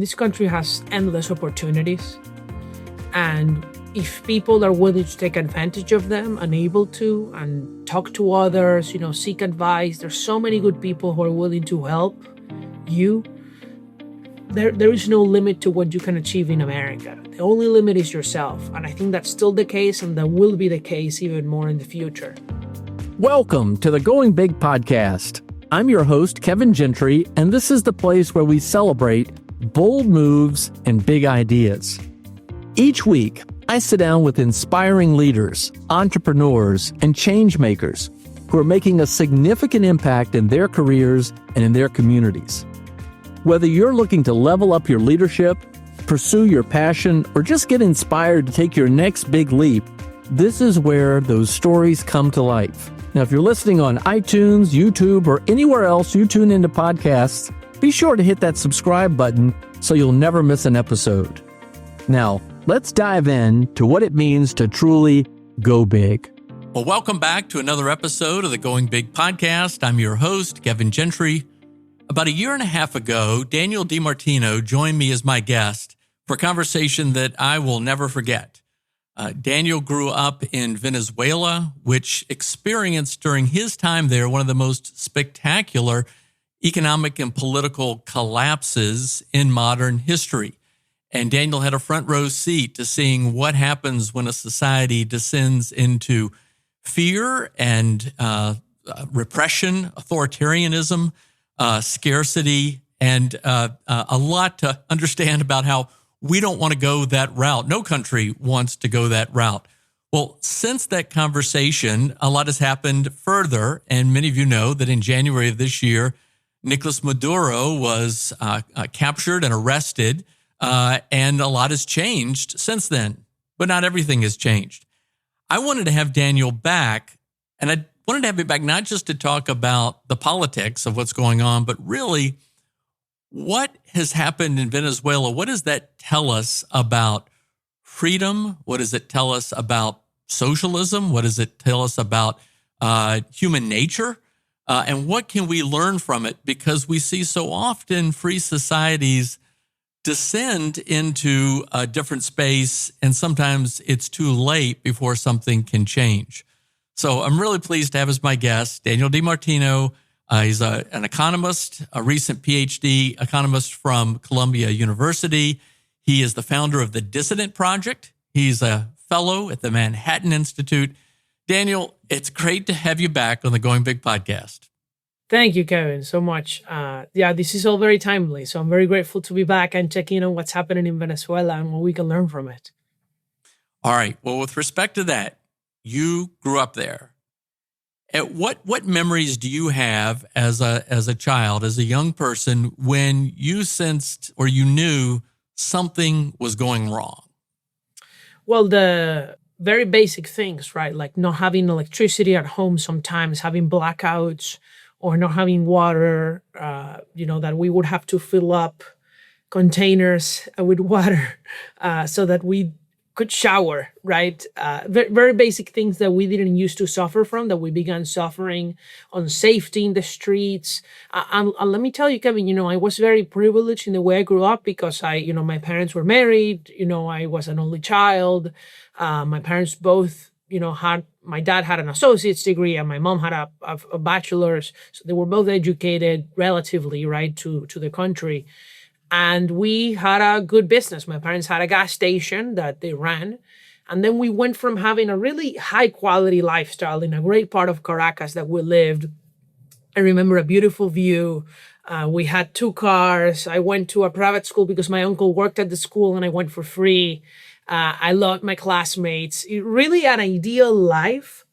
This country has endless opportunities, and if people are willing to take advantage of them and able to and talk to others, seek advice, there's so many good people who are willing to help you. There is no limit to what you can achieve in America. The only limit is yourself, and I think that's still the case, and that will be the case even more in the future. Welcome to the Going Big podcast. I'm your host, Kevin Gentry, and this is the place where we celebrate bold moves and big ideas. Each week, I sit down with inspiring leaders, entrepreneurs, and change makers who are making a significant impact in their careers and in their communities. Whether you're looking to level up your leadership, pursue your passion, or just get inspired to take your next big leap, this is where those stories come to life. Now, if you're listening on iTunes, YouTube, or anywhere else you tune into podcasts, be sure to hit that subscribe button so you'll never miss an episode. Now, let's dive in to what it means to truly go big. Well, welcome back to another episode of the Going Big podcast. I'm your host, Kevin Gentry. About a year and a half ago, Daniel Di Martino joined me as my guest for a conversation that I will never forget. Daniel grew up in Venezuela, which experienced during his time there one of the most spectacular economic and political collapses in modern history. And Daniel had a front row seat to seeing what happens when a society descends into fear and repression, authoritarianism, scarcity, and a lot to understand about how we don't want to go that route. No country wants to go that route. Well, since that conversation, a lot has happened further, and many of you know that in January of this year, Nicolas Maduro was captured and arrested, and a lot has changed since then, but not everything has changed. I wanted to have Daniel back, and I wanted to have him back not just to talk about the politics of what's going on, but really what has happened in Venezuela. What does that tell us about freedom? What does it tell us about socialism? What does it tell us about human nature? And what can we learn from it? Because we see so often free societies descend into a different space, and sometimes it's too late before something can change. So I'm really pleased to have as my guest Daniel Di Martino. He's an economist, a recent PhD economist from Columbia University. He is the founder of the Dissident Project. He's a fellow at the Manhattan Institute. Daniel, it's great to have you back on the Going Big podcast. Thank you, Kevin, so much. This is all very timely. So I'm very grateful to be back and checking on what's happening in Venezuela and what we can learn from it. All right. Well, with respect to that, you grew up there. What memories do you have as a child, as a young person, when you sensed or you knew something was going wrong? Well, the very basic things, right? Like not having electricity at home sometimes, having blackouts, or not having water, that we would have to fill up containers with water so that we could shower, right? Very basic things that we didn't used to suffer from, that we began suffering on safety in the streets. And let me tell you, Kevin, I was very privileged in the way I grew up because my parents were married. I was an only child. My parents both, my dad had an associate's degree and my mom had a bachelor's. So they were both educated relatively, right, to the country. And we had a good business. My parents had a gas station that they ran. And then we went from having a really high quality lifestyle in a great part of Caracas that we lived. I remember a beautiful view. We had 2 cars. I went to a private school because my uncle worked at the school and I went for free. I loved my classmates. Really an ideal life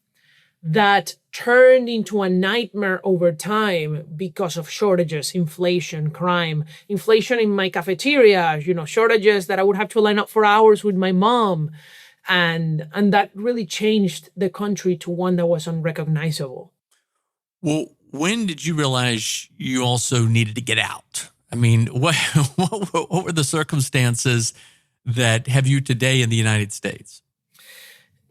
that turned into a nightmare over time because of shortages, inflation, crime, inflation in my cafeteria, shortages that I would have to line up for hours with my mom. And that really changed the country to one that was unrecognizable. Well, when did you realize you also needed to get out? I mean, what were the circumstances that have you today in the United States?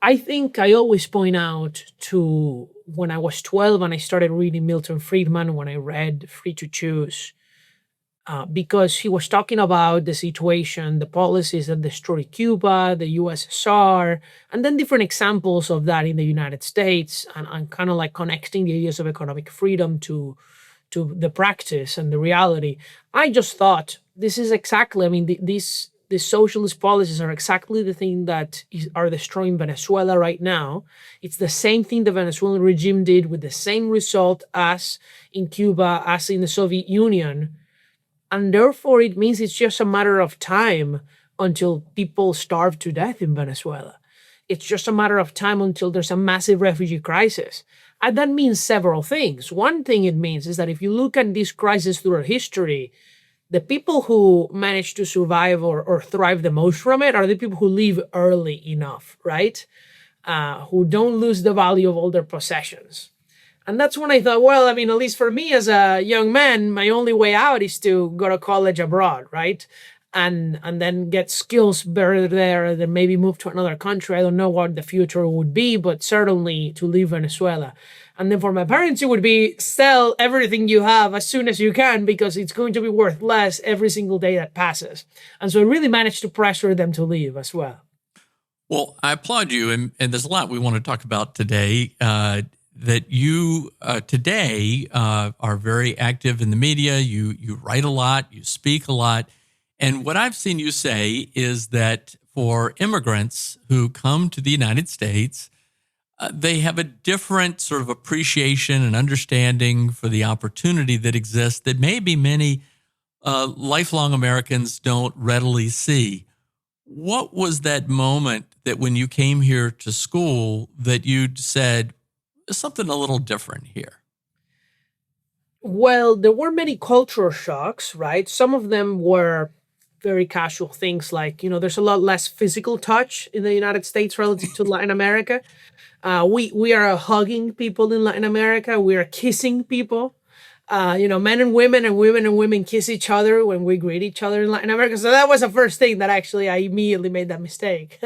I think I always point out to when I was 12 and I started reading Milton Friedman, when I read Free to Choose, because he was talking about the situation, the policies that destroyed Cuba, the USSR, and then different examples of that in the United States, and kind of like connecting the ideas of economic freedom to the practice and the reality. I just thought this is exactly, I mean, these socialist policies are exactly the thing that are destroying Venezuela right now. It's the same thing the Venezuelan regime did with the same result as in Cuba, as in the Soviet Union. And therefore, it means it's just a matter of time until people starve to death in Venezuela. It's just a matter of time until there's a massive refugee crisis. And that means several things. One thing it means is that if you look at this crisis through our history, the people who manage to survive or thrive the most from it are the people who leave early enough, right? Who don't lose the value of all their possessions. And that's when I thought, well, I mean, at least for me as a young man, my only way out is to go to college abroad, right? And then get skills better there, then maybe move to another country. I don't know what the future would be, but certainly to leave Venezuela. And then for my parents, it would be sell everything you have as soon as you can, because it's going to be worth less every single day that passes. And so I really managed to pressure them to leave as well. Well, I applaud you. And there's a lot we want to talk about today. That you today are very active in the media. You write a lot, you speak a lot. And what I've seen you say is that for immigrants who come to the United States, they have a different sort of appreciation and understanding for the opportunity that exists that maybe many lifelong Americans don't readily see. What was that moment that when you came here to school that you said, something a little different here? Well, there were many cultural shocks, right? Some of them were very casual things like, there's a lot less physical touch in the United States relative to Latin America. We are hugging people in Latin America. We are kissing people. Men and women kiss each other when we greet each other in Latin America. So that was the first thing that actually I immediately made that mistake.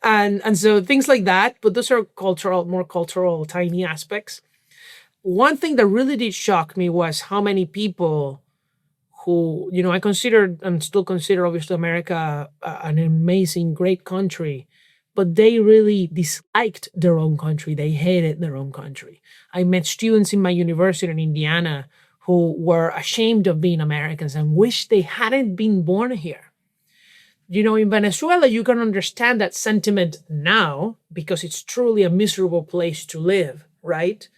and so things like that, but those are more cultural, tiny aspects. One thing that really did shock me was how many people who, I considered and still consider obviously America an amazing, great country, but they really disliked their own country. They hated their own country. I met students in my university in Indiana who were ashamed of being Americans and wished they hadn't been born here. In Venezuela, you can understand that sentiment now because it's truly a miserable place to live, right?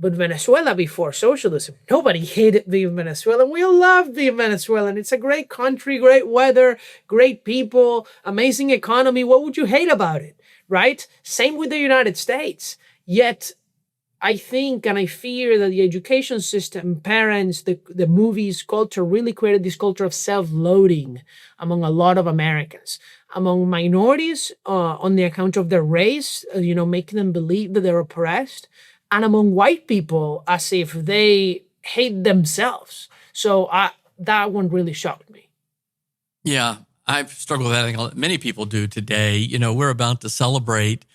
But Venezuela before socialism, nobody hated being Venezuelan. We all loved being Venezuelan. It's a great country, great weather, great people, amazing economy. What would you hate about it, right? Same with the United States. Yet, I think and I fear that the education system, parents, the movies, culture really created this culture of self-loathing among a lot of Americans. Among minorities, on the account of their race, making them believe that they're oppressed. And among white people, as if they hate themselves. So that one really shocked me. Yeah, I've struggled with that. I think many people do today. We're about to celebrate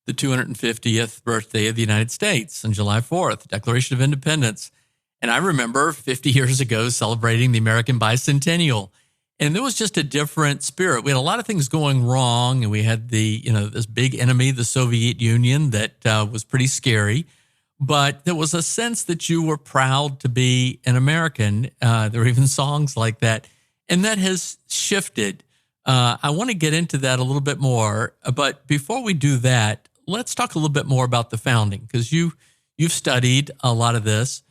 the 250th birthday of the United States on July 4th, Declaration of Independence. And I remember 50 years ago celebrating the American bicentennial. And there was just a different spirit. We had a lot of things going wrong, and we had this big enemy, the Soviet Union, that was pretty scary. But there was a sense that you were proud to be an American. There were even songs like that. And that has shifted. I want to get into that a little bit more. But before we do that, let's talk a little bit more about the founding, because you've studied a lot of this.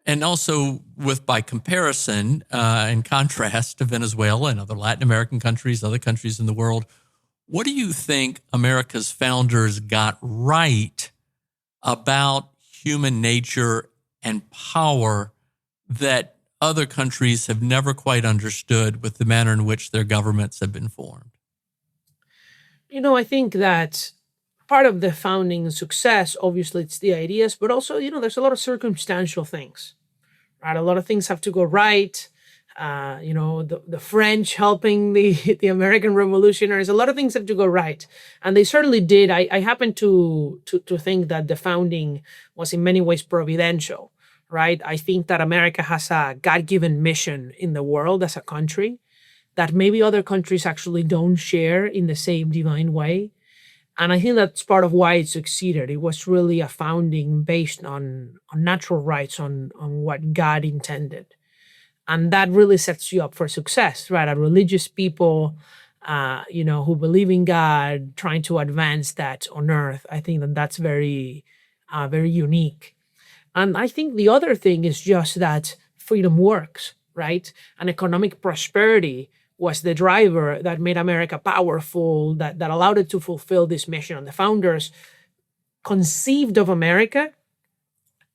And also by comparison and contrast to Venezuela and other Latin American countries, other countries in the world, what do you think America's founders got right about human nature and power that other countries have never quite understood with the manner in which their governments have been formed? I think that part of the founding success, obviously, it's the ideas, but also, there's a lot of circumstantial things, right? A lot of things have to go right. The French helping the American revolutionaries, a lot of things have to go right. And they certainly did. I happen to think that the founding was in many ways providential, right? I think that America has a God-given mission in the world as a country that maybe other countries actually don't share in the same divine way. And I think that's part of why it succeeded. It was really a founding based on natural rights, on what God intended. And that really sets you up for success, right? A religious people, who believe in God, trying to advance that on earth. I think that that's very, very unique. And I think the other thing is just that freedom works, right? And economic prosperity was the driver that made America powerful, that allowed it to fulfill this mission. And the founders conceived of America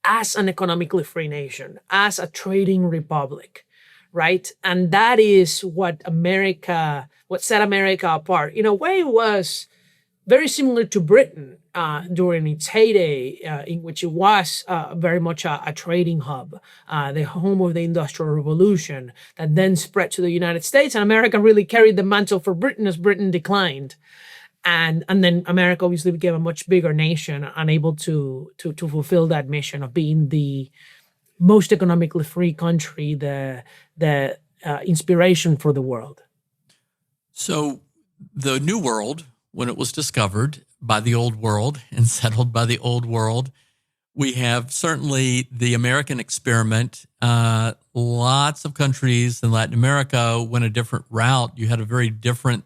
as an economically free nation, as a trading republic, right? And that is what set America apart. In a way, it was very similar to Britain during its heyday, in which it was very much a trading hub, the home of the Industrial Revolution, that then spread to the United States. And America really carried the mantle for Britain as Britain declined. And then America obviously became a much bigger nation, unable to fulfill that mission of being the most economically free country, the inspiration for the world. So the New World, when it was discovered by the Old World and settled by the Old World, we have certainly the American experiment. Lots of countries in Latin America went a different route. You had a very different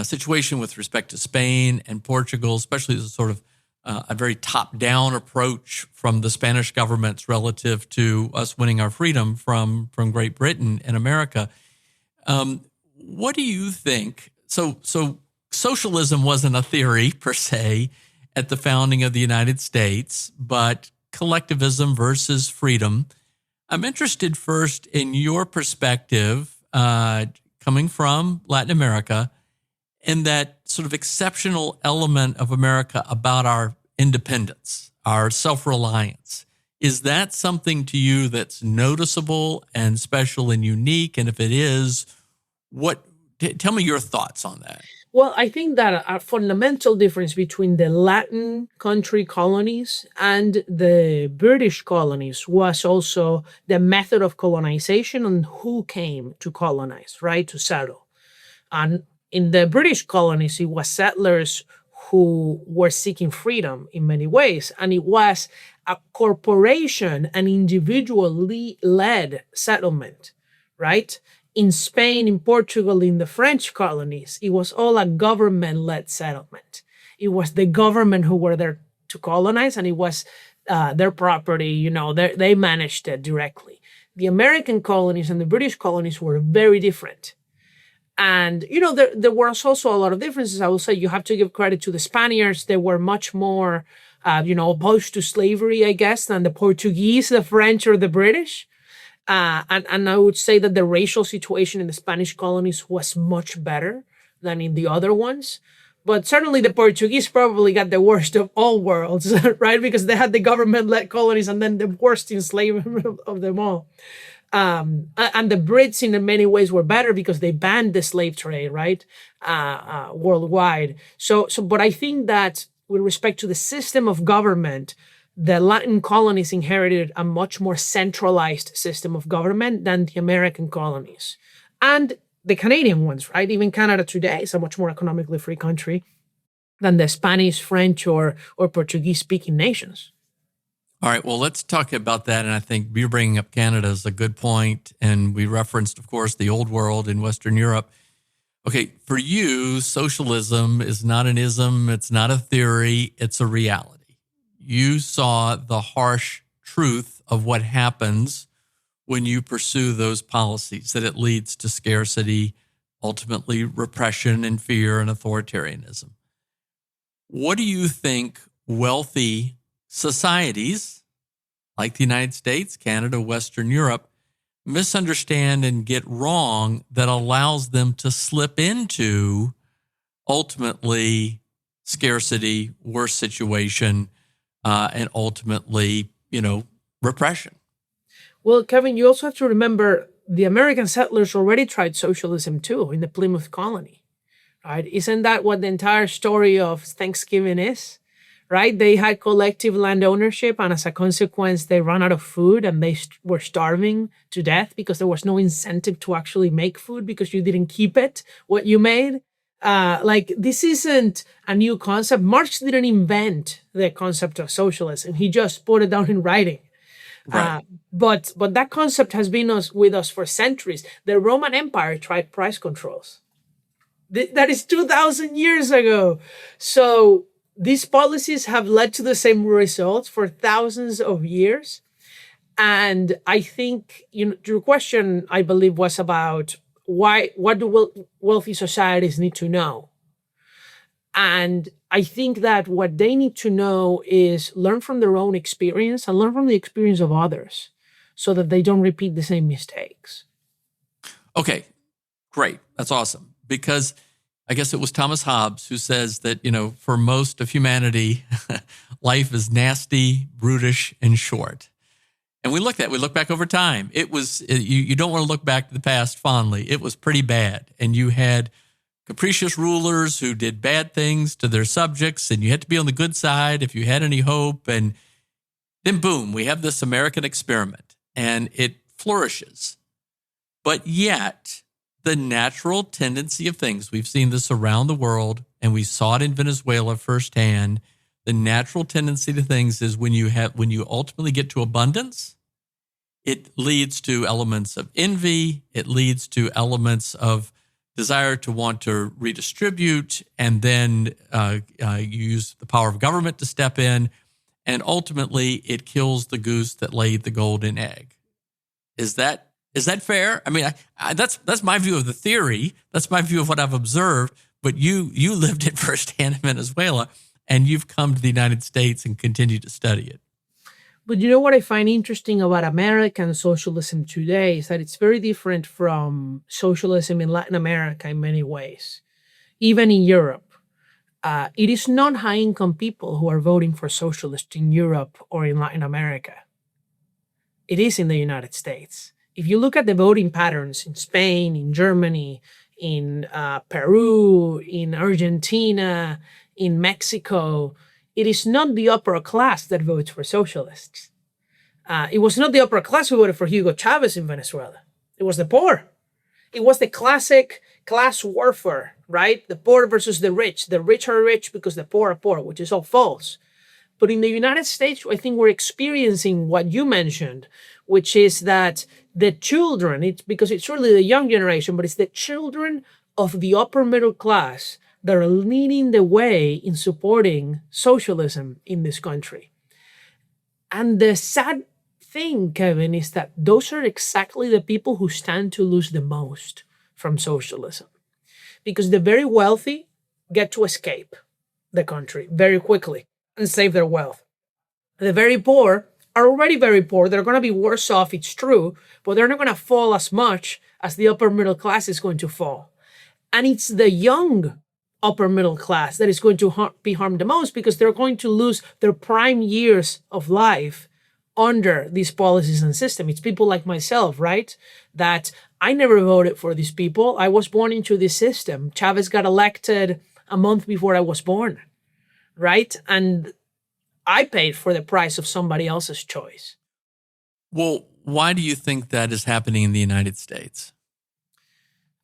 situation with respect to Spain and Portugal, especially as a sort of a very top-down approach from the Spanish governments relative to us winning our freedom from Great Britain and America. What do you think? So socialism wasn't a theory per se at the founding of the United States, but collectivism versus freedom. I'm interested first in your perspective, coming from Latin America, and that sort of exceptional element of America about our independence, our self-reliance. Is that something to you that's noticeable and special and unique? And if it is, tell me your thoughts on that. Well, I think that a fundamental difference between the Latin country colonies and the British colonies was also the method of colonization and who came to colonize, right, to settle. And in the British colonies, it was settlers who were seeking freedom in many ways. And it was a corporation, an individually led settlement, right? In Spain, in Portugal, in the French colonies, it was all a government-led settlement. It was the government who were there to colonize, and it was their property, they managed it directly. The American colonies and the British colonies were very different. And, there was also a lot of differences. I will say you have to give credit to the Spaniards. They were much more, opposed to slavery, I guess, than the Portuguese, the French, or the British. And I would say that the racial situation in the Spanish colonies was much better than in the other ones. But certainly the Portuguese probably got the worst of all worlds, right? Because they had the government-led colonies and then the worst enslavement of them all. And the Brits in many ways were better because they banned the slave trade, right? Worldwide. But I think that with respect to the system of government, the Latin colonies inherited a much more centralized system of government than the American colonies. And the Canadian ones, right? Even Canada today is a much more economically free country than the Spanish, French, or Portuguese-speaking nations. All right, well, let's talk about that. And I think you're bringing up Canada is a good point. And we referenced, of course, the old world in Western Europe. Okay, for you, socialism is not an ism. It's not a theory. It's a reality. You saw the harsh truth of what happens when you pursue those policies, that it leads to scarcity, ultimately repression and fear and authoritarianism. What do you think wealthy societies like the United States, Canada, Western Europe misunderstand and get wrong that allows them to slip into ultimately scarcity, worse situation, and ultimately, repression? Well, Kevin, you also have to remember the American settlers already tried socialism too in the Plymouth colony, right? Isn't that what the entire story of Thanksgiving is? right? They had collective land ownership, and as a consequence, they ran out of food and they were starving to death because there was no incentive to actually make food because you didn't keep it, what you made. This isn't a new concept. Marx didn't invent the concept of socialism. He just put it down in writing. Right. But that concept has been with us for centuries. The Roman Empire tried price controls. That is 2,000 years ago. So these policies have led to the same results for thousands of years. And I think your question, I believe, was about what do wealthy societies need to know? And I think that what they need to know is learn from their own experience and learn from the experience of others so that they don't repeat the same mistakes. Okay, great. That's awesome. Because I guess it was Thomas Hobbes who says that, for most of humanity, life is nasty, brutish, and short. And we look back over time. It was, you don't want to look back to the past fondly. It was pretty bad. And you had capricious rulers who did bad things to their subjects, and you had to be on the good side if you had any hope. And then boom, we have this American experiment, and it flourishes. But yet, the natural tendency of things, we've seen this around the world, and we saw it in Venezuela firsthand. The natural tendency to things is when you ultimately get to abundance, it leads to elements of envy. It leads to elements of desire to want to redistribute, and then use the power of government to step in, and ultimately it kills the goose that laid the golden egg. Is that fair? I mean, that's my view of the theory. That's my view of what I've observed. But you lived it firsthand in Venezuela, and you've come to the United States and continue to study it. But you know what I find interesting about American socialism today is that it's very different from socialism in Latin America in many ways. Even in Europe, it is not high-income people who are voting for socialists in Europe or in Latin America. It is in the United States. If you look at the voting patterns in Spain, in Germany, in Peru, in Argentina, in Mexico, it is not the upper class that votes for socialists. It was not the upper class who voted for Hugo Chavez in Venezuela. It was the poor. It was the classic class warfare, right? The poor versus the rich. The rich are rich because the poor are poor, which is all false. But in the United States, I think we're experiencing what you mentioned, which is that the children, it's really the young generation, but it's the children of the upper middle class that are leading the way in supporting socialism in this country. And the sad thing, Kevin, is that those are exactly the people who stand to lose the most from socialism. Because the very wealthy get to escape the country very quickly and save their wealth. The very poor are already very poor. They're going to be worse off, it's true, but they're not going to fall as much as the upper middle class is going to fall. And it's the young upper middle class that is going to be harmed the most because they're going to lose their prime years of life under these policies and system. It's people like myself, right? That I never voted for these people. I was born into this system. Chavez got elected a month before I was born, right? And I paid for the price of somebody else's choice. Well, why do you think that is happening in the United States?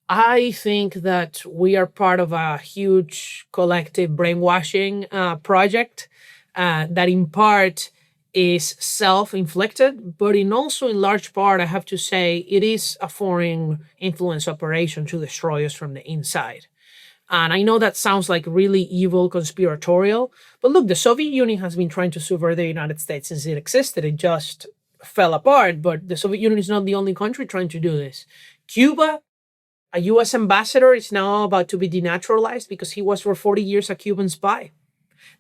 I think that we are part of a huge collective brainwashing project that in part is self-inflicted, but in large part, I have to say, it is a foreign influence operation to destroy us from the inside. And I know that sounds like really evil, conspiratorial, but look, the Soviet Union has been trying to subvert the United States since it existed. It just fell apart, but the Soviet Union is not the only country trying to do this. Cuba, a U.S. ambassador, is now about to be denaturalized because he was for 40 years a Cuban spy.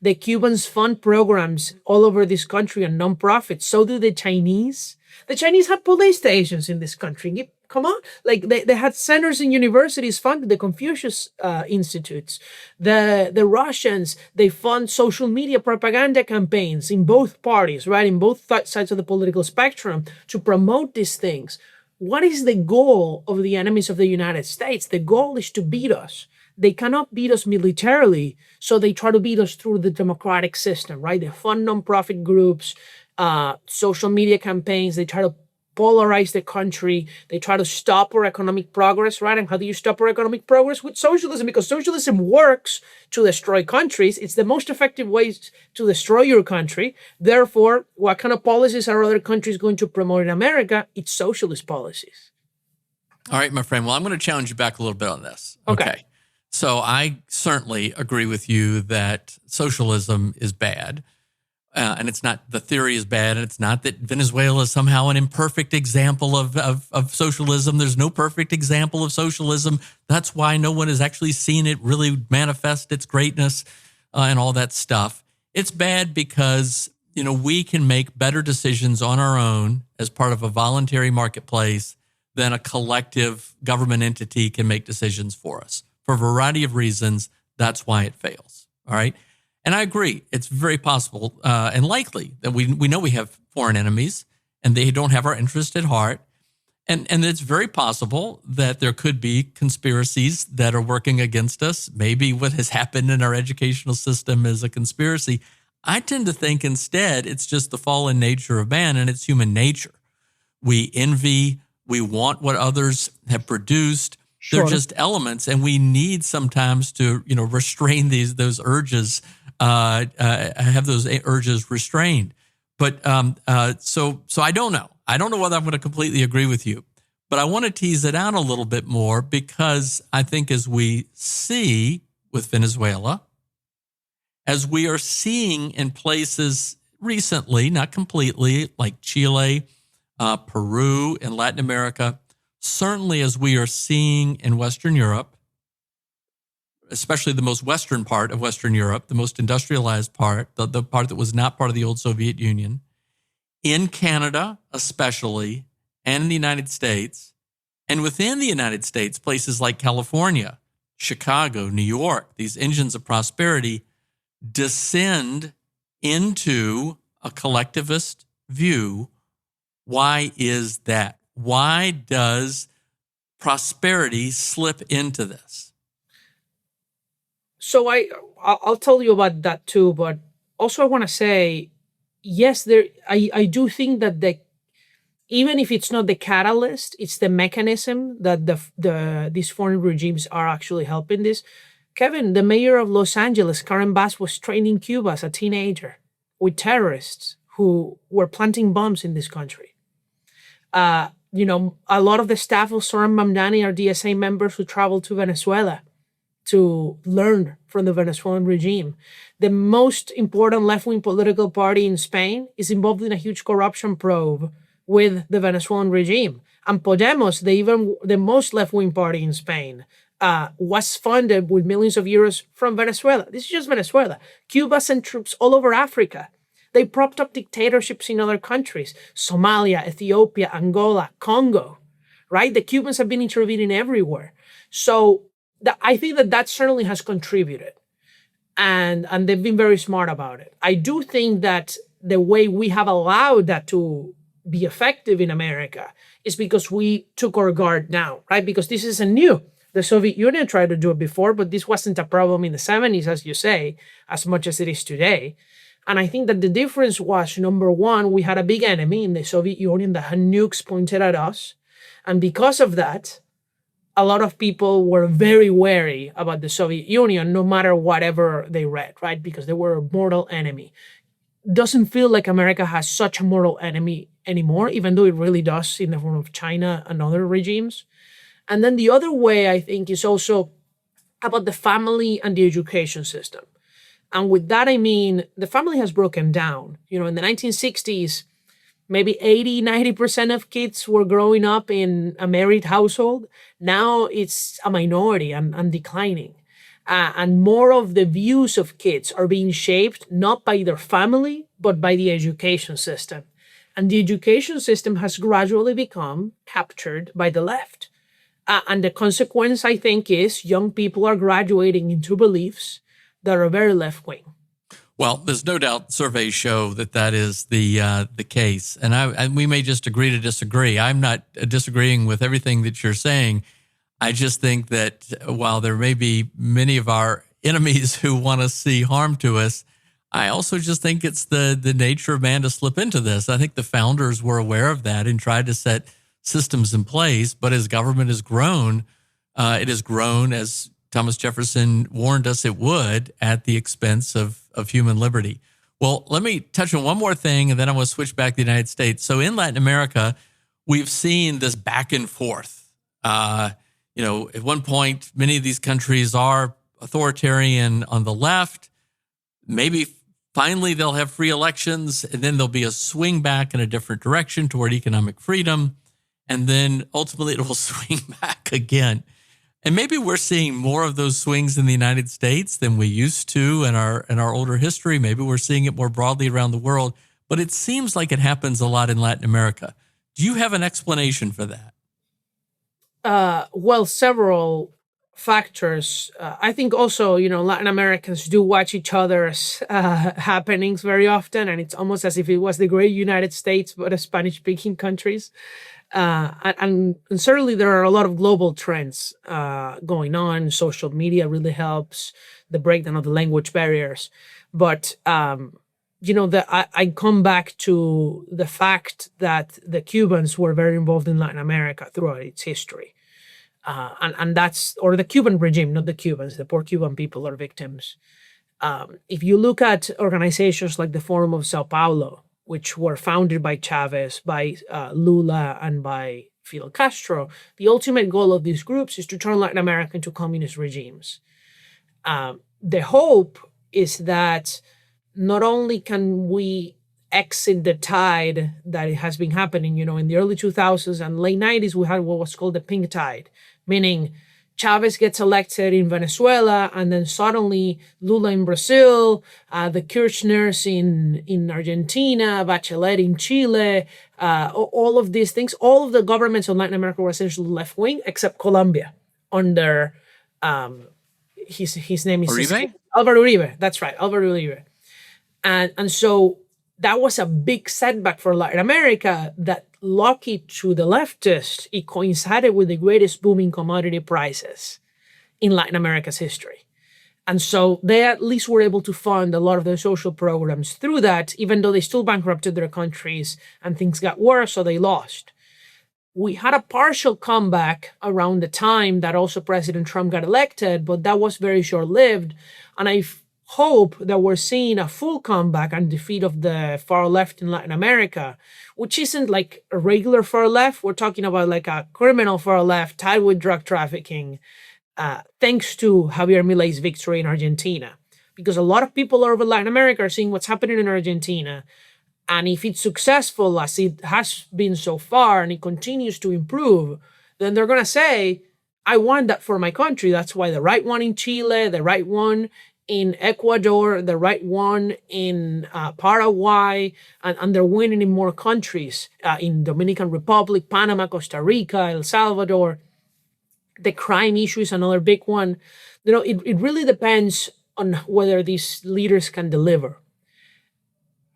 The Cubans fund programs all over this country and nonprofits. So do the Chinese. The Chinese have police stations in this country. Come on. Like they had centers and universities funded, the Confucius Institutes. The Russians, they fund social media propaganda campaigns in both parties, right? In both sides of the political spectrum to promote these things. What is the goal of the enemies of the United States? The goal is to beat us. they cannot beat us militarily, so they try to beat us through the democratic system, right? They fund nonprofit groups, social media campaigns. They try to polarize the country. They try to stop our economic progress, right? And how do you stop our economic progress? With socialism, because socialism works to destroy countries. It's the most effective way to destroy your country. Therefore, what kind of policies are other countries going to promote in America? It's socialist policies. All right, my friend. Well, I'm going to challenge you back a little bit on this. Okay. So I certainly agree with you that socialism is bad. And it's not, the theory is bad, and it's not that Venezuela is somehow an imperfect example of socialism. There's no perfect example of socialism. That's why no one has actually seen it really manifest its greatness and all that stuff. It's bad because, we can make better decisions on our own as part of a voluntary marketplace than a collective government entity can make decisions for us. For a variety of reasons, that's why it fails. All right. And I agree. It's very possible and likely that we know we have foreign enemies and they don't have our interest at heart. And it's very possible that there could be conspiracies that are working against us. Maybe what has happened in our educational system is a conspiracy. I tend to think instead it's just the fallen nature of man, and it's human nature. We envy, we want what others have produced. Sure. They're just elements, and we need sometimes to restrain those urges. Have those urges restrained. But so I don't know. I don't know whether I'm going to completely agree with you, but I want to tease it out a little bit more, because I think as we see with Venezuela, as we are seeing in places recently, not completely, like Chile, Peru, and Latin America, certainly as we are seeing in Western Europe, especially the most western part of Western Europe, the most industrialized part, the part that was not part of the old Soviet Union, in Canada especially, and in the United States, and within the United States, places like California, Chicago, New York, these engines of prosperity descend into a collectivist view. Why is that? Why does prosperity slip into this? So I'll tell you about that too, but also I want to say, yes, I do think that even if it's not the catalyst, it's the mechanism that these foreign regimes are actually helping this. Kevin, the mayor of Los Angeles, Karen Bass, was trained in Cuba as a teenager with terrorists who were planting bombs in this country. A lot of the staff of Sohran Mamdani are DSA members who traveled to Venezuela to learn from the Venezuelan regime. The most important left-wing political party in Spain is involved in a huge corruption probe with the Venezuelan regime. And Podemos, the most left-wing party in Spain, was funded with millions of euros from Venezuela. This is just Venezuela. Cuba sent troops all over Africa. They propped up dictatorships in other countries, Somalia, Ethiopia, Angola, Congo, right? The Cubans have been intervening everywhere. So I think that certainly has contributed, and they've been very smart about it. I do think that the way we have allowed that to be effective in America is because we took our guard down, right? Because this isn't new. The Soviet Union tried to do it before, but this wasn't a problem in the 70s, as you say, as much as it is today. And I think that the difference was, number one, we had a big enemy in the Soviet Union that had nukes pointed at us. And because of that, a lot of people were very wary about the Soviet Union, no matter whatever they read, right? Because they were a mortal enemy. Doesn't feel like America has such a mortal enemy anymore, even though it really does in the form of China and other regimes. And then the other way, I think, is also about the family and the education system. And with that, I mean, the family has broken down. In the 1960s, maybe 90% of kids were growing up in a married household. Now it's a minority and declining. And more of the views of kids are being shaped not by their family, but by the education system. And the education system has gradually become captured by the left. And the consequence, I think, is young people are graduating into beliefs that are very left-wing. Well, there's no doubt surveys show that is the case. And we may just agree to disagree. I'm not disagreeing with everything that you're saying. I just think that while there may be many of our enemies who want to see harm to us, I also just think it's the nature of man to slip into this. I think the founders were aware of that and tried to set systems in place. But as government has grown, it has grown, as Thomas Jefferson warned us it would, at the expense of human liberty. Well, let me touch on one more thing, and then I'm going to switch back to the United States. So in Latin America, we've seen this back and forth. At one point, many of these countries are authoritarian on the left. Maybe finally they'll have free elections, and then there'll be a swing back in a different direction toward economic freedom. And then ultimately it will swing back again. And maybe we're seeing more of those swings in the United States than we used to in our older history. Maybe we're seeing it more broadly around the world, but it seems like it happens a lot in Latin America. Do you have an explanation for that? Well, several factors. I think also, Latin Americans do watch each other's happenings very often, and it's almost as if it was the great United States, but of Spanish-speaking countries. And certainly there are a lot of global trends going on. Social media really helps, the breakdown of the language barriers. But, I come back to the fact that the Cubans were very involved in Latin America throughout its history. And that's, or the Cuban regime, not the Cubans, the poor Cuban people are victims. If you look at organizations like the Forum of Sao Paulo, which were founded by Chavez, by Lula, and by Fidel Castro, the ultimate goal of these groups is to turn Latin America into communist regimes. The hope is that not only can we exit the tide that it has been happening, in the early 2000s and late 90s, we had what was called the pink tide, meaning Chavez gets elected in Venezuela, and then suddenly Lula in Brazil, the Kirchners in Argentina, Bachelet in Chile, all of these things, all of the governments of Latin America were essentially left-wing, except Colombia under his name is Uribe? Alvaro Uribe. That's right, Alvaro Uribe. And so that was a big setback for Latin America that, lucky to the leftists, it coincided with the greatest booming commodity prices in Latin America's history. And so they at least were able to fund a lot of their social programs through that, even though they still bankrupted their countries and things got worse, so they lost. We had a partial comeback around the time that also President Trump got elected, but that was very short-lived. And I hope that we're seeing a full comeback and defeat of the far left in Latin America, which isn't like a regular far left. We're talking about like a criminal far left tied with drug trafficking, thanks to Javier Milei's victory in Argentina. Because a lot of people over Latin America are seeing what's happening in Argentina. And if it's successful as it has been so far and it continues to improve, then they're going to say, I want that for my country. That's why the right one in Chile, the right one in Ecuador, the right one in Paraguay, and they're winning in more countries, in Dominican Republic, Panama, Costa Rica, El Salvador. The crime issue is another big one. It really depends on whether these leaders can deliver.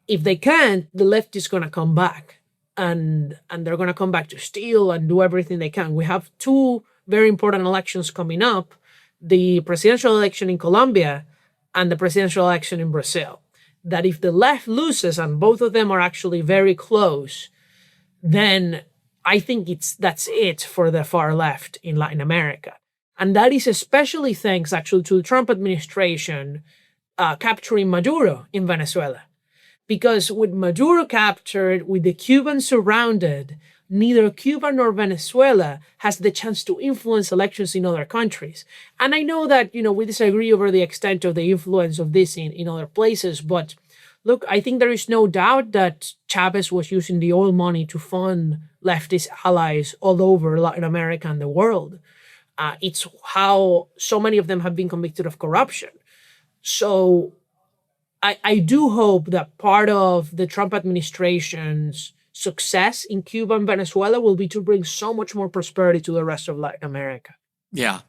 If they can't, the left is going to come back, and they're going to come back to steal and do everything they can. We have two very important elections coming up, the presidential election in Colombia and the presidential election in Brazil, that if the left loses, and both of them are actually very close, then I think that's it for the far left in Latin America. And that is especially thanks actually to the Trump administration capturing Maduro in Venezuela. Because with Maduro captured, with the Cubans surrounded, neither Cuba nor Venezuela has the chance to influence elections in other countries. And I know that, we disagree over the extent of the influence of this in other places, but look, I think there is no doubt that Chavez was using the oil money to fund leftist allies all over Latin America and the world. It's how so many of them have been convicted of corruption. So I do hope that part of the Trump administration's success in Cuba and Venezuela will be to bring so much more prosperity to the rest of Latin America. Yeah.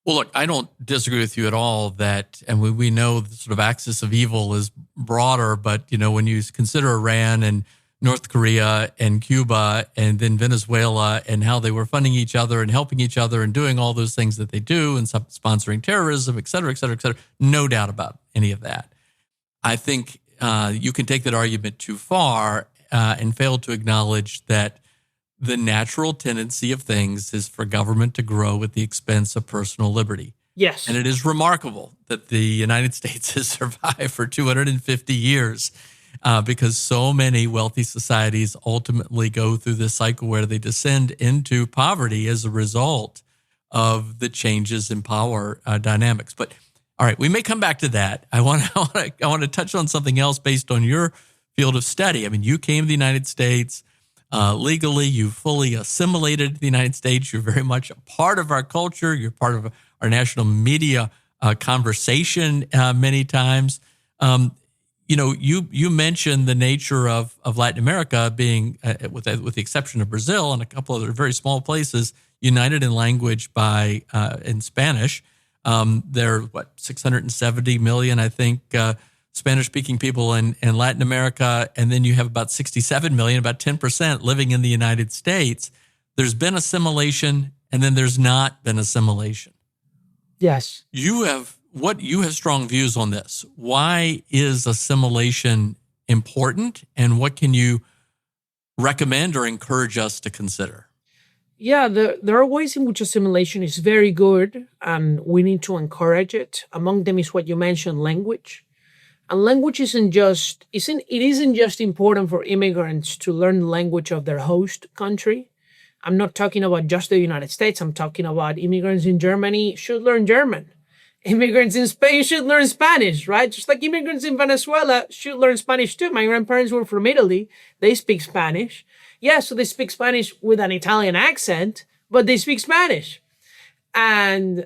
Well, look, I don't disagree with you at all that, and we know the sort of axis of evil is broader, but, when you consider Iran and North Korea and Cuba and then Venezuela and how they were funding each other and helping each other and doing all those things that they do and sponsoring terrorism, et cetera, et cetera, et cetera. No doubt about any of that. I think you can take that argument too far and fail to acknowledge that the natural tendency of things is for government to grow at the expense of personal liberty. Yes. And it is remarkable that the United States has survived for 250 years because so many wealthy societies ultimately go through this cycle where they descend into poverty as a result of the changes in power dynamics. But all right, we may come back to that. I want to touch on something else based on your field of study. I mean, you came to the United States legally. You fully assimilated to the United States. You're very much a part of our culture. You're part of our national media conversation many times. You mentioned the nature of Latin America being, with the exception of Brazil and a couple other very small places, united in language in Spanish. There are 670 million, I think, Spanish-speaking people in Latin America, and then you have about 67 million, about 10% living in the United States. There's been assimilation, and then there's not been assimilation. Yes. You have strong views on this. Why is assimilation important, and what can you recommend or encourage us to consider? Yeah, there are ways in which assimilation is very good, and we need to encourage it. Among them is what you mentioned, language. And language isn't just important for immigrants to learn the language of their host country. I'm not talking about just the United States. I'm talking about immigrants in Germany should learn German. Immigrants in Spain should learn Spanish, right? Just like immigrants in Venezuela should learn Spanish too. My grandparents were from Italy. They speak Spanish. Yeah, so they speak Spanish with an Italian accent, but they speak Spanish. And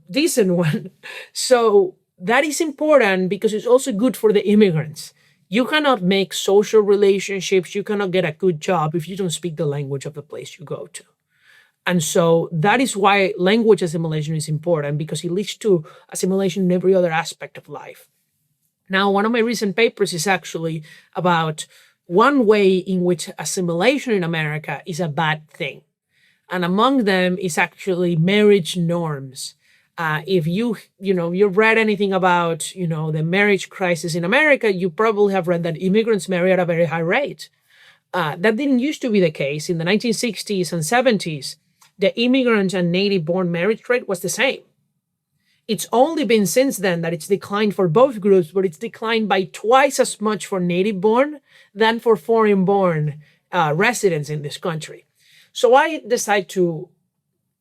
decent one. So that is important because it's also good for the immigrants. You cannot make social relationships. You cannot get a good job if you don't speak the language of the place you go to. And so that is why language assimilation is important, because it leads to assimilation in every other aspect of life. Now, one of my recent papers is actually about one way in which assimilation in America is a bad thing. And among them is actually marriage norms. If you've read anything about, the marriage crisis in America, you probably have read that immigrants marry at a very high rate. That didn't used to be the case. In the 1960s and 70s, the immigrant and native-born marriage rate was the same. It's only been since then that it's declined for both groups, but it's declined by twice as much for native-born than for foreign-born residents in this country. So I decide to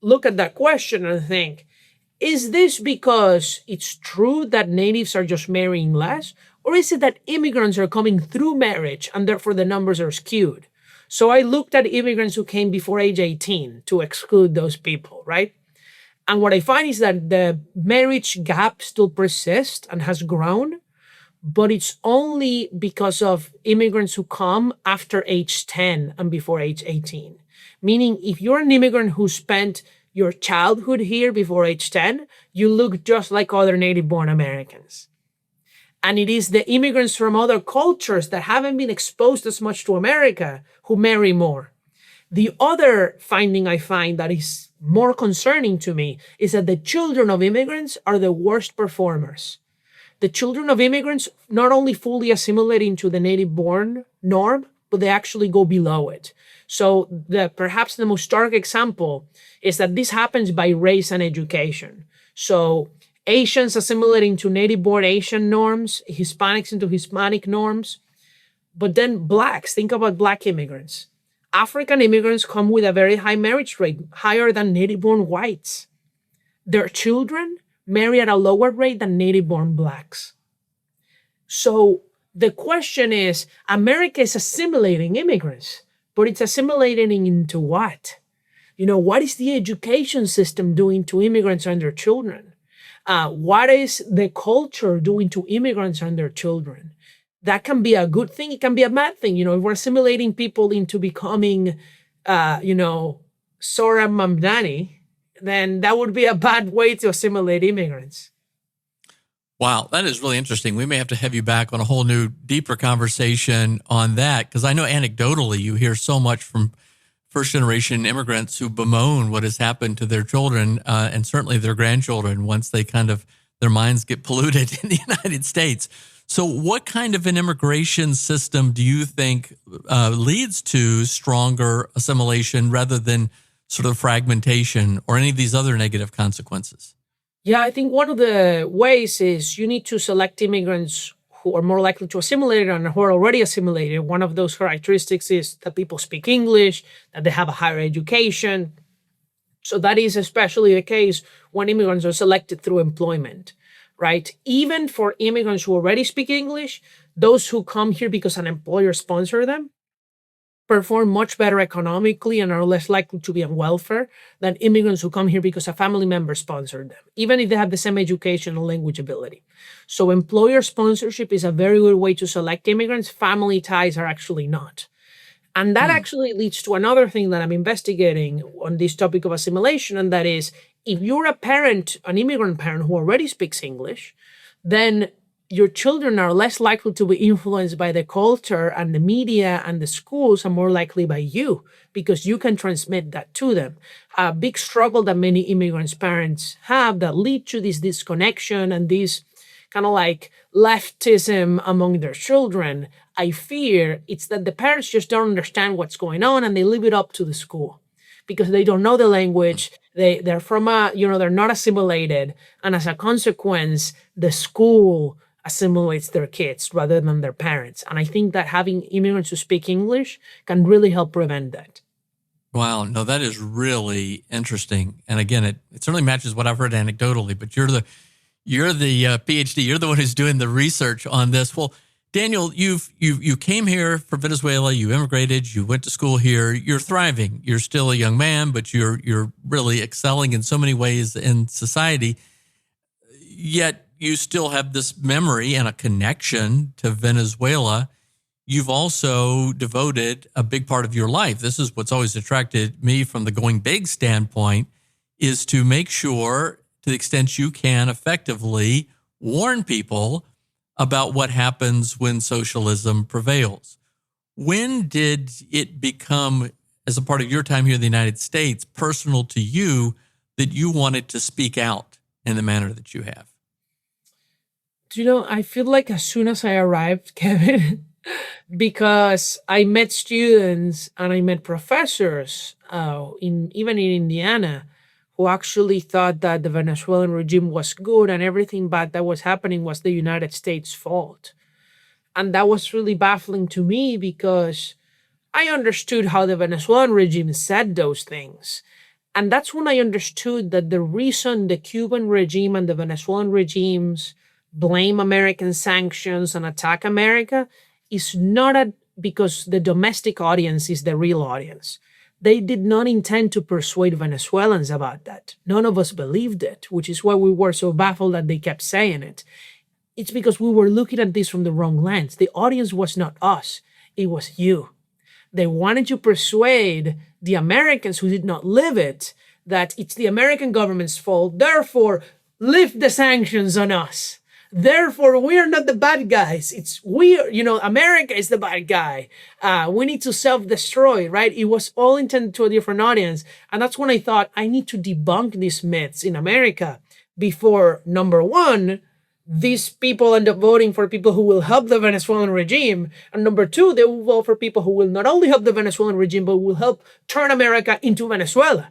look at that question and think, is this because it's true that natives are just marrying less? Or is it that immigrants are coming through marriage and therefore the numbers are skewed? So I looked at immigrants who came before age 18 to exclude those people, right? And what I find is that the marriage gap still persists and has grown, but it's only because of immigrants who come after age 10 and before age 18. Meaning, if you're an immigrant who spent your childhood here before age 10, you look just like other native-born Americans. And it is the immigrants from other cultures that haven't been exposed as much to America who marry more. The other finding I find that is more concerning to me is that the children of immigrants are the worst performers. The children of immigrants not only fully assimilate into the native-born norm, but they actually go below it. So perhaps the most stark example is that this happens by race and education. So Asians assimilating to native-born Asian norms, Hispanics into Hispanic norms. But then blacks, think about black immigrants. African immigrants come with a very high marriage rate, higher than native-born whites. Their children marry at a lower rate than native-born blacks. So the question is, America is assimilating immigrants, but it's assimilating into what? What is the education system doing to immigrants and their children? What is the culture doing to immigrants and their children? That can be a good thing. It can be a bad thing. If we're assimilating people into becoming, Sora Mamdani, then that would be a bad way to assimilate immigrants. Wow, that is really interesting. We may have to have you back on a whole new, deeper conversation on that, because I know anecdotally you hear so much from first-generation immigrants who bemoan what has happened to their children and certainly their grandchildren once they their minds get polluted in the United States. So what kind of an immigration system do you think leads to stronger assimilation rather than sort of fragmentation or any of these other negative consequences? Yeah, I think one of the ways is you need to select immigrants who are more likely to assimilate and who are already assimilated. One of those characteristics is that people speak English, that they have a higher education. So that is especially the case when immigrants are selected through employment, right? Even for immigrants who already speak English, those who come here because an employer sponsors them perform much better economically and are less likely to be on welfare than immigrants who come here because a family member sponsored them, even if they have the same education and language ability. So employer sponsorship is a very good way to select immigrants. Family ties are actually not. And that actually leads to another thing that I'm investigating on this topic of assimilation, and that is, if you're a parent, an immigrant parent who already speaks English, then your children are less likely to be influenced by the culture and the media and the schools and more likely by you, because you can transmit that to them. A big struggle that many immigrants' parents have that lead to this disconnection and this kind of like leftism among their children, I fear it's that the parents just don't understand what's going on and they leave it up to the school because they don't know the language. They're from they're not assimilated. And as a consequence, the school assimilates their kids rather than their parents. And I think that having immigrants who speak English can really help prevent that. Wow. No, that is really interesting. And again, it certainly matches what I've heard anecdotally, but you're the PhD, you're the one who's doing the research on this. Well, Daniel, you came here from Venezuela, you immigrated, you went to school here, you're thriving. You're still a young man, but you're really excelling in so many ways in society. Yet you still have this memory and a connection to Venezuela. You've also devoted a big part of your life. This is what's always attracted me from the going big standpoint, is to make sure, to the extent you can effectively, warn people about what happens when socialism prevails. When did it become, as a part of your time here in the United States, personal to you that you wanted to speak out in the manner that you have? I feel like as soon as I arrived, Kevin, because I met students and I met professors, even in Indiana, who actually thought that the Venezuelan regime was good and everything bad that was happening was the United States' fault. And that was really baffling to me because I understood how the Venezuelan regime said those things. And that's when I understood that the reason the Cuban regime and the Venezuelan regimes blame American sanctions and attack America is not because the domestic audience is the real audience. They did not intend to persuade Venezuelans about that. None of us believed it, which is why we were so baffled that they kept saying it. It's because we were looking at this from the wrong lens. The audience was not us. It was you. They wanted to persuade the Americans who did not live it that it's the American government's fault. Therefore, lift the sanctions on us. Therefore, we are not the bad guys. America is the bad guy. We need to self-destroy, right? It was all intended to a different audience. And that's when I thought I need to debunk these myths in America before, number one, these people end up voting for people who will help the Venezuelan regime. And number two, they will vote for people who will not only help the Venezuelan regime, but will help turn America into Venezuela,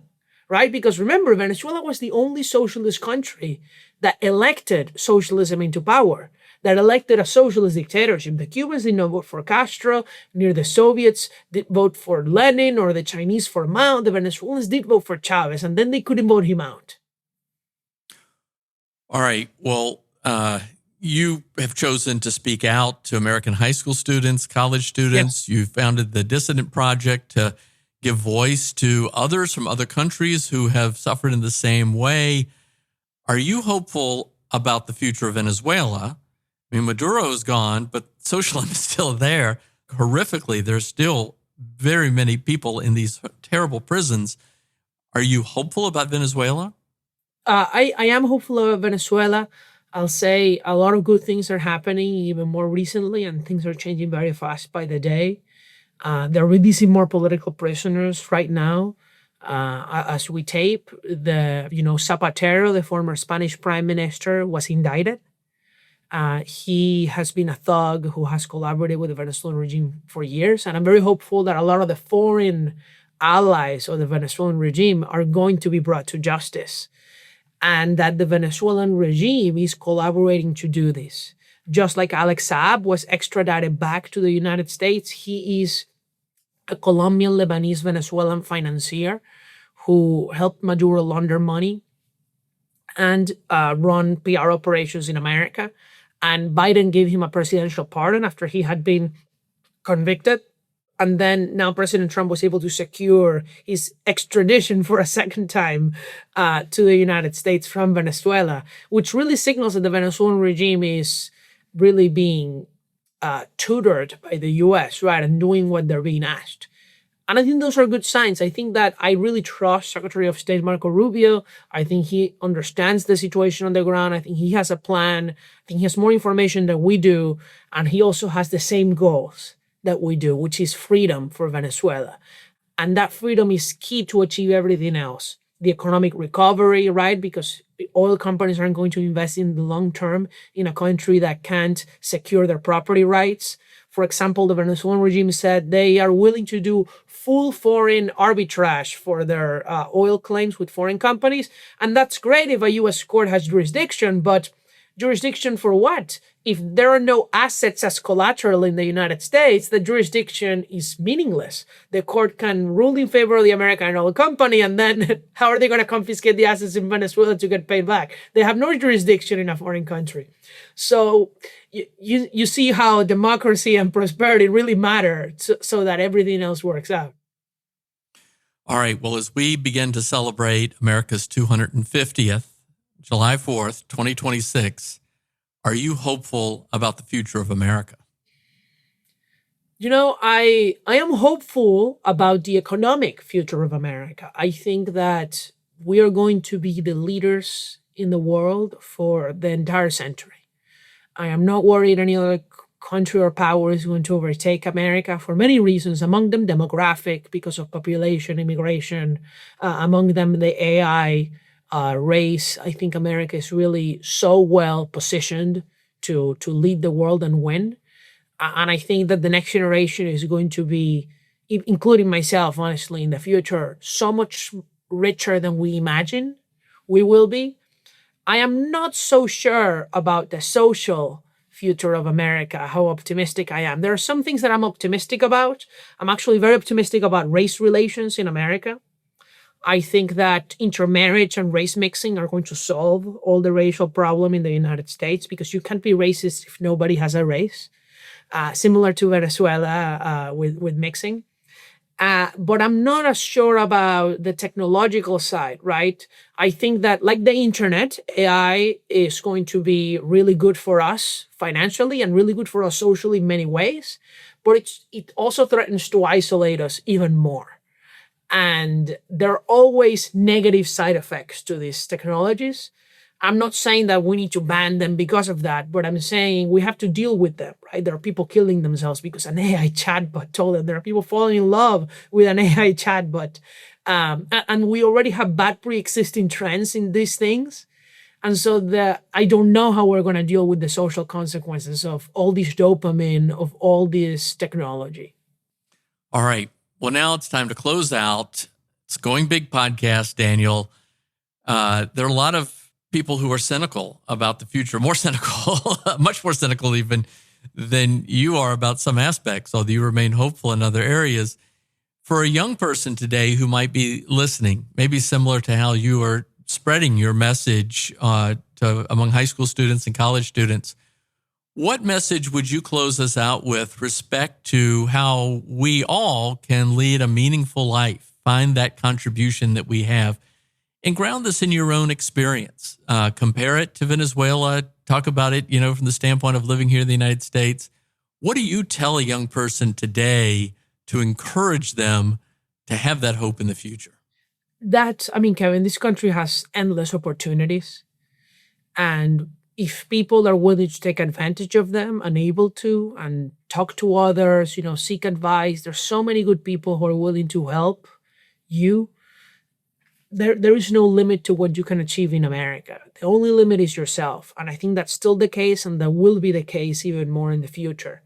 right? Because remember, Venezuela was the only socialist country that elected socialism into power, that elected a socialist dictatorship. The Cubans did not vote for Castro, neither the Soviets did vote for Lenin or the Chinese for Mao. The Venezuelans did vote for Chavez, and then they couldn't vote him out. All right. Well, you have chosen to speak out to American high school students, college students. Yes. You founded the Dissident Project to give voice to others from other countries who have suffered in the same way. Are you hopeful about the future of Venezuela? I mean, Maduro is gone, but socialism is still there. Horrifically, there's still very many people in these terrible prisons. Are you hopeful about Venezuela? I am hopeful about Venezuela. I'll say a lot of good things are happening even more recently, and things are changing very fast by the day. They're releasing more political prisoners right now. As we tape, Zapatero, the former Spanish prime minister, was indicted. He has been a thug who has collaborated with the Venezuelan regime for years. And I'm very hopeful that a lot of the foreign allies of the Venezuelan regime are going to be brought to justice, and that the Venezuelan regime is collaborating to do this. Just like Alex Saab was extradited back to the United States, he is a Colombian, Lebanese, Venezuelan financier who helped Maduro launder money and run PR operations in America. And Biden gave him a presidential pardon after he had been convicted. And then now President Trump was able to secure his extradition for a second time to the United States from Venezuela, which really signals that the Venezuelan regime is really being tutored by the US, right, and doing what they're being asked. And I think those are good signs. I think that I really trust Secretary of State Marco Rubio. I think he understands the situation on the ground. I think he has a plan. I think he has more information than we do. And he also has the same goals that we do, which is freedom for Venezuela. And that freedom is key to achieve everything else. The economic recovery, right? Because oil companies aren't going to invest in the long term in a country that can't secure their property rights. For example, the Venezuelan regime said they are willing to do full foreign arbitrage for their oil claims with foreign companies. And that's great if a U.S. court has jurisdiction, but jurisdiction for what? If there are no assets as collateral in the United States, the jurisdiction is meaningless. The court can rule in favor of the American oil company, and then how are they going to confiscate the assets in Venezuela to get paid back? They have no jurisdiction in a foreign country. So you see how democracy and prosperity really matter so that everything else works out. All right. Well, as we begin to celebrate America's 250th, July 4th, 2026, are you hopeful about the future of America? I am hopeful about the economic future of America. I think that we are going to be the leaders in the world for the entire century. I am not worried any other country or power is going to overtake America for many reasons, among them demographic, because of population, immigration, among them the AI race. I think America is really so well positioned to lead the world and win. And I think that the next generation is going to be, including myself, honestly, in the future, so much richer than we imagine we will be. I am not so sure about the social future of America, how optimistic I am. There are some things that I'm optimistic about. I'm actually very optimistic about race relations in America. I think that intermarriage and race mixing are going to solve all the racial problem in the United States, because you can't be racist if nobody has a race, similar to Venezuela with mixing. But I'm not as sure about the technological side, right? I think that, like the internet, AI is going to be really good for us financially and really good for us socially in many ways, but it also threatens to isolate us even more. And there are always negative side effects to these technologies. I'm not saying that we need to ban them because of that, but I'm saying we have to deal with them, right? There are people killing themselves because an AI chatbot told them. There are people falling in love with an AI chatbot. And we already have bad pre-existing trends in these things. And so I don't know how we're going to deal with the social consequences of all this dopamine, of all this technology. All right. Well, now it's time to close out. It's Going Big podcast, Daniel. There are a lot of people who are cynical about the future, more cynical, much more cynical even than you are about some aspects, although you remain hopeful in other areas. For a young person today who might be listening, maybe similar to how you are spreading your message among high school students and college students, what message would you close us out with respect to how we all can lead a meaningful life, find that contribution that we have, and ground this in your own experience? Compare it to Venezuela, talk about it, from the standpoint of living here in the United States. What do you tell a young person today to encourage them to have that hope in the future? Kevin, this country has endless opportunities. And if people are willing to take advantage of them and able to and talk to others, seek advice, there's so many good people who are willing to help you. There is no limit to what you can achieve in America. The only limit is yourself. And I think that's still the case, and that will be the case even more in the future.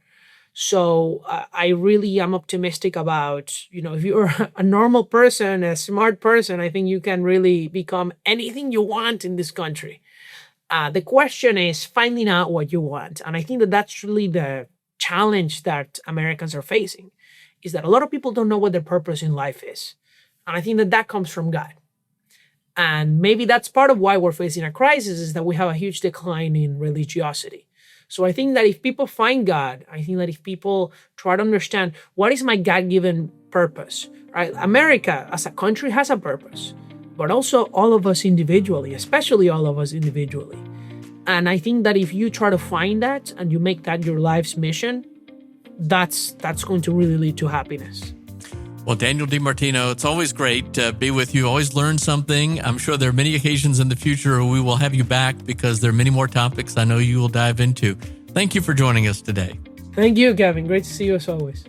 So I really am optimistic about, if you're a normal person, a smart person, I think you can really become anything you want in this country. The question is finding out what you want. And I think that that's really the challenge that Americans are facing, is that a lot of people don't know what their purpose in life is. And I think that that comes from God. And maybe that's part of why we're facing a crisis, is that we have a huge decline in religiosity. So I think that if people find God, I think that if people try to understand what is my God-given purpose, right? America as a country has a purpose, but also all of us individually, especially all of us individually. And I think that if you try to find that and you make that your life's mission, that's going to really lead to happiness. Well, Daniel Di Martino, it's always great to be with you. Always learn something. I'm sure there are many occasions in the future we will have you back, because there are many more topics I know you will dive into. Thank you for joining us today. Thank you, Kevin. Great to see you as always.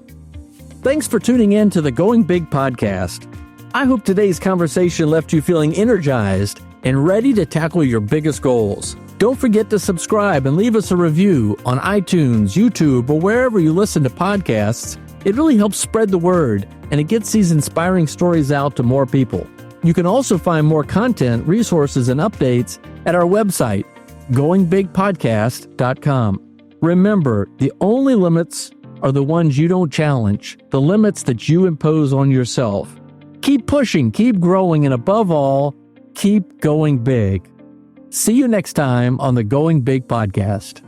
Thanks for tuning in to the Going Big podcast. I hope today's conversation left you feeling energized and ready to tackle your biggest goals. Don't forget to subscribe and leave us a review on iTunes, YouTube, or wherever you listen to podcasts. It really helps spread the word, and it gets these inspiring stories out to more people. You can also find more content, resources, and updates at our website, goingbigpodcast.com. Remember, the only limits are the ones you don't challenge, the limits that you impose on yourself. Keep pushing, keep growing, and above all, keep going big. See you next time on the Going Big podcast.